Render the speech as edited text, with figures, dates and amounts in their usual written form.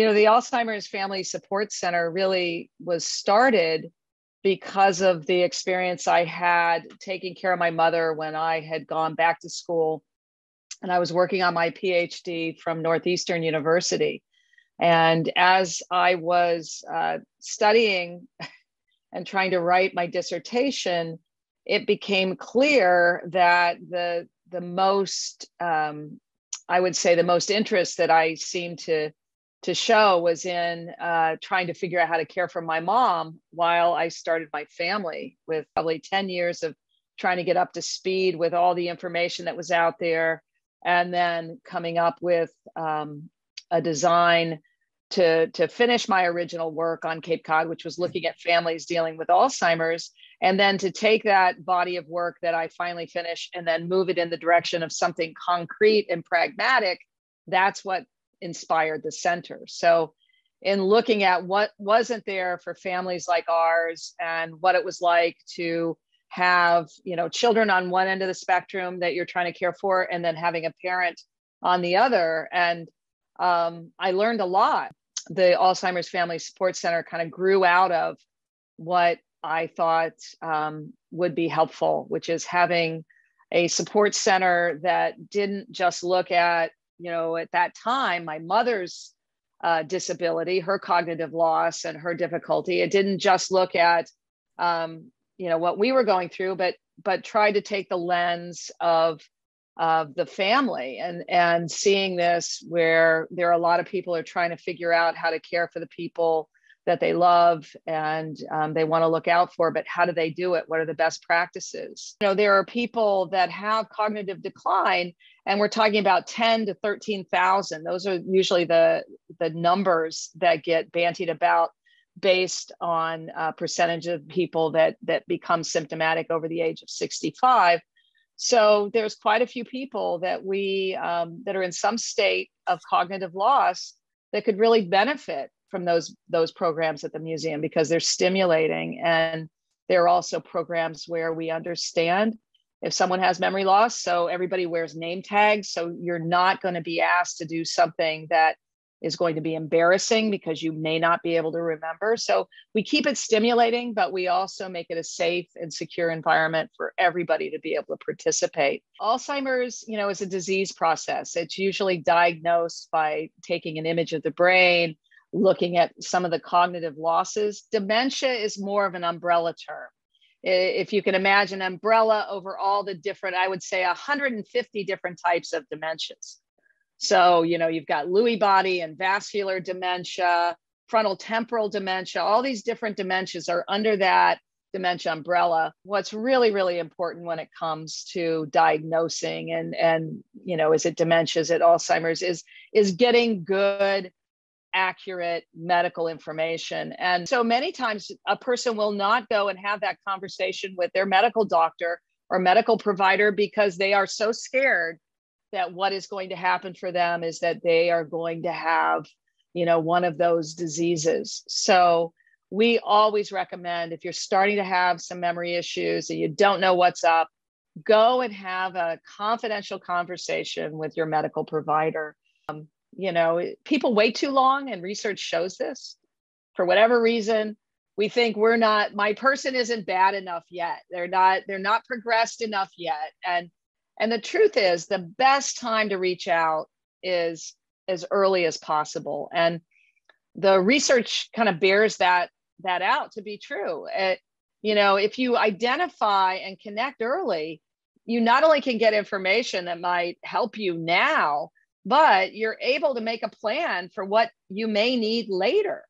The Alzheimer's Family Support Center really was started because of the experience I had taking care of my mother when I had gone back to school and I was working on my PhD from Northeastern University. And as I was studying and trying to write my dissertation, it became clear that the most, I would say, the most interest that I seemed to show was in trying to figure out how to care for my mom while I started my family, with probably 10 years of trying to get up to speed with all the information that was out there, and then coming up with a design to finish my original work on Cape Cod, which was looking at families dealing with Alzheimer's, and then to take that body of work that I finally finished and then move it in the direction of something concrete and pragmatic. That's what inspired the center. So in looking at what wasn't there for families like ours and what it was like to have, children on one end of the spectrum that you're trying to care for, and then having a parent on the other. And I learned a lot. The Alzheimer's Family Support Center kind of grew out of what I thought would be helpful, which is having a support center that didn't just look at, at that time, my mother's disability, her cognitive loss and her difficulty. It didn't just look at, what we were going through, but tried to take the lens of the family and seeing this where there are a lot of people are trying to figure out how to care for the people that they love and they want to look out for, but how do they do it? What are the best practices? There are people that have cognitive decline, and we're talking about 10 to 13,000. Those are usually the numbers that get bantied about based on percentage of people that become symptomatic over the age of 65. So there's quite a few people that we that are in some state of cognitive loss that could really benefit from those programs at the museum, because they're stimulating. And there are also programs where we understand if someone has memory loss. So everybody wears name tags. So you're not going to be asked to do something that is going to be embarrassing because you may not be able to remember. So we keep it stimulating, but we also make it a safe and secure environment for everybody to be able to participate. Alzheimer's, is a disease process. It's usually diagnosed by taking an image of the brain, looking at some of the cognitive losses. Dementia is more of an umbrella term. If you can imagine an umbrella over all the different, I would say 150 different types of dementias. So, you've got Lewy body and vascular dementia, frontal temporal dementia, all these different dementias are under that dementia umbrella. What's really, really important when it comes to diagnosing and is it dementia, is it Alzheimer's, is getting good, accurate medical information. And so many times a person will not go and have that conversation with their medical doctor or medical provider because they are so scared that what is going to happen for them is that they are going to have, one of those diseases. So we always recommend, if you're starting to have some memory issues and you don't know what's up, go and have a confidential conversation with your medical provider. People wait too long, and research shows this. For whatever reason, we think my person isn't bad enough yet. They're not progressed enough yet. And the truth is, the best time to reach out is as early as possible. And the research kind of bears that out to be true. If you identify and connect early, you not only can get information that might help you now, but you're able to make a plan for what you may need later.